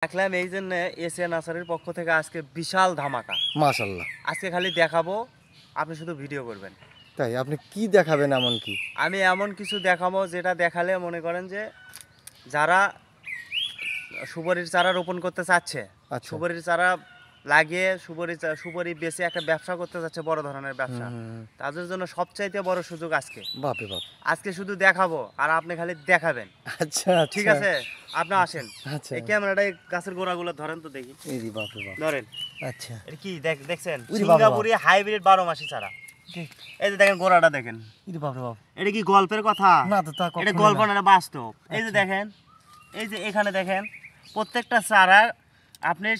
দেখলাম এই জন্য এসিয়া নার্সারির পক্ষ থেকে আজকে বিশাল ধামাকা। মাশাআল্লাহ। আজকে খালি দেখাবো, আপনি শুধু ভিডিও করবেন। তাই আপনি কি দেখাবেন? এমন কি আমি এমন কিছু দেখাবো যেটা দেখালে মনে করেন যে যারা সুপারির চারা রোপণ করতে চাচ্ছে, সুপারির চারা লাগিয়ে সুপারি বেচে একটা ব্যবসা করতে চাচ্ছে, বড় ধরনের ব্যবসা, তাদের জন্য সবচাইতে বড় সুযোগ আজকে। বাপরে বাপ, আজকে শুধু দেখাবো আর আপনি খালি দেখাবেন। আচ্ছা ঠিক আছে, আপনি আসেন। আচ্ছা, এই ক্যামেরাটা গাছের গোড়াগুলো ধরেন তো দেখি। এই রে বাপরে বাপ, ধরেন। আচ্ছা এটা কি দেখছেন? সিঙ্গাপুরি হাইব্রিড 12 মাসি চারা। এই যে দেখেন গোড়াটা দেখেন। এই রে বাপরে বাপ, এটা কি গল্পের কথা? না তো তা এটা গল্প না, এটা বাস্তব। এই যে দেখেন, এই যে এখানে দেখেন প্রত্যেকটা চারার আপনার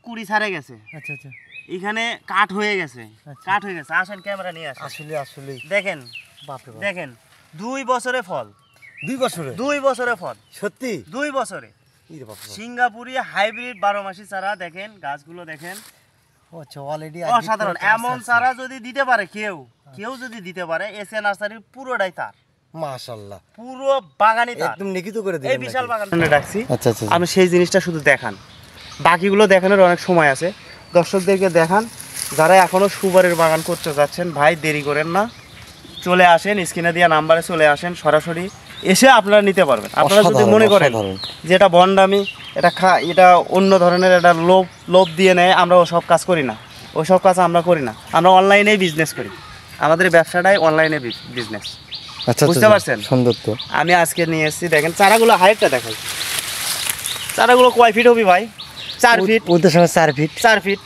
কুড়ি ছাড়ে গেছে। আচ্ছা আচ্ছা, এখানে কাঠ হয়ে গেছে, কাঠ হয়ে গেছে। আসেন ক্যামেরা নিয়ে আসেন। আসলে আসলে দেখেন, বাপরে বাপ, দেখেন 2 বছরে ফল। 2 বছরে? 2 বছরে ফল, সত্যি? 2 বছরে। এই রে বাপরে বাপ, সিঙ্গাপুরি হাইব্রিড 12 মাসি চারা দেখেন, গাছগুলো দেখেন। আচ্ছা অলরেডি অসাধারণ। এমন চারা যদি দিতে পারে কেউ যদি দিতে পারে, এসিয়া নার্সারির পুরোটাই তার। মাশাআল্লাহ, পুরো বাগানই তার। একদম লিখিত করে দিলেন। এই বিশাল বাগানে রাখছি। আচ্ছা আচ্ছা, আমি সেই জিনিসটা শুধু দেখান, বাকিগুলো দেখানোর অনেক সময় আছে। দর্শকদেরকে দেখান যারা এখনো সুপারির বাগান করতে যাচ্ছেন, ভাই দেরি করেন না, চলে আসেন, স্ক্রিনে দেওয়া নাম্বারে চলে আসেন, সরাসরি এসে আপনারা নিতে পারবেন। আপনারা যদি মনে করেন যে এটা বন্ডামি, এটা অন্য ধরনের একটা লোভ দিয়ে নেয়, আমরা ওসব কাজ করি না, ওসব কাজ আমরা করি না। আমরা অনলাইনেই বিজনেস করি, আমাদের ব্যবসাটাই অনলাইনে বিজনেস। আচ্ছা, বুঝতে পারছেন? সুন্দর তো। আমি আজকে নিয়ে এসেছি, দেখেন চারাগুলো হাইটটা দেখাই। চারাগুলো কয় ফিট হবে ভাই? 4 ফিট। ওদের সঙ্গে 4 ফিট? 4 ফিট।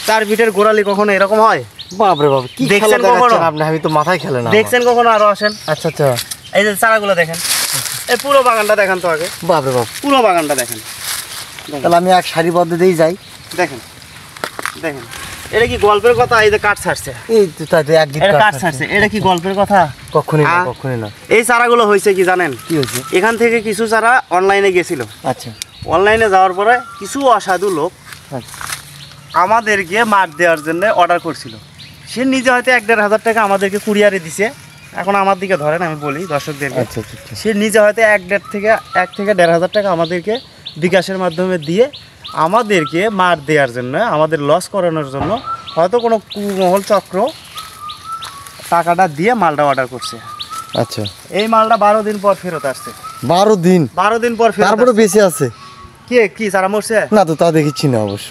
4 ফিটের গোড়ালি কখনো এরকম হয়? বাপরে বাপ, কি দেখছেন কখনো আপনি? আমি তো মাথায় খেলে না। দেখছেন কখনো? আরো আসেন। আচ্ছা আচ্ছা, এই যে চারাগুলো দেখেন, এই পুরো বাগানটা দেখেন তো আগে। বাপরে বাপ, পুরো বাগানটা দেখেন। তাহলে আমি এক সারিবদ্ধ দিয়েই যাই। দেখেন দেখেন, এটা কি গল্পের কথা? এই যে কাঠ ছাড়ছে, এই তো তাই তো এক গিট কাঠ ছাড়ছে, এটা কি গল্পের কথা? কখনোই না, কখনোই না। এই চারাগুলো হয়েছে কি জানেন? কি হয়েছে? এখান থেকে কিছু চারা অনলাইনে গেছিল। আচ্ছা, অনলাইনে যাওয়ার পরে কিছু অসাধু লোক আমাদেরকে মার দেওয়ার জন্য অর্ডার করছিল। সে নিজে হয়তো 1-1.5 হাজার টাকা আমাদেরকে কুরিয়ারে দিছে। এখন আমার দিকে ধরেন, আমি বলি দর্শকদেরকে, আচ্ছা আচ্ছা, সে নিজে হয়তো 1 থেকে 1.5 হাজার টাকা আমাদেরকে বিকাশের মাধ্যমে দিয়ে আমাদেরকে মার দেওয়ার জন্য, আমাদের লস করানোর জন্য হয়তো কোনো কুমহল চক্র টাকাটা দিয়ে মালটা অর্ডার করছে। আচ্ছা, এই মালটা 12 দিন পর ফেরত আসছে। 12 দিন? 12 দিন পর ফেরত। তারপরে বেঁচে আছে? কি চারা মরছে? না তো, তা দেখেছি না অবশ্য।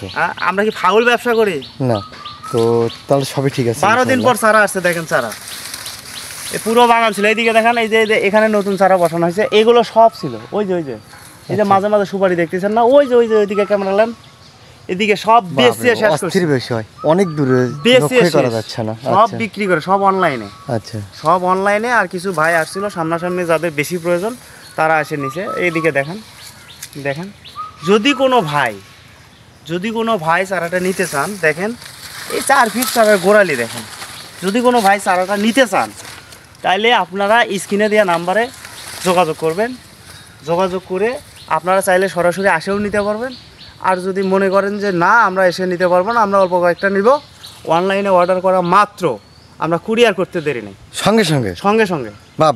আমরা কি ফাউল ব্যবসা করি? না তো, তাহলে সবই ঠিক আছে। 12 দিন পর চারা আসছে, দেখেন চারা। এই পুরো বাগান ছিল, এইদিকে দেখেন, এই যে এখানে নতুন চারা বসানো হয়েছে, এগুলো সব ছিল ওই যে এই যে মাঝে মাঝে সুপারি দেখতেছেন না, ওই যে ওইদিকে ক্যামেরা নেন, এদিকে সব বেচে শেষ করছে। অস্থির বিষয়, অনেক দূরে বেচে করা যাচ্ছে না। সব বিক্রি করে, সব অনলাইনে। আচ্ছা, সব অনলাইনে। আর কিছু ভাই আসছিল সামনাসামনি, যাদের বেশি প্রয়োজন তারা এসে নিছে। এইদিকে দেখেন দেখেন, যদি কোনো ভাই চারাটা নিতে চান, দেখেন এই 4 ফিট চারার গোড়ালি দেখেন। যদি কোনো ভাই চারাটা নিতে চান, তাইলে আপনারা স্ক্রিনে দেওয়া নাম্বারে যোগাযোগ করবেন। যোগাযোগ করে আপনারা চাইলে সরাসরি আসেও নিতে পারবেন। আর যদি মনে করেন যে না, আমরা এসে নিতে পারবো না, আমরা অল্প কয়েকটা নিব, অনলাইনে অর্ডার করা মাত্র আমরা কুরিয়ার করতে দেরি নেই, সঙ্গে সঙ্গে। সঙ্গে সঙ্গে। বাপ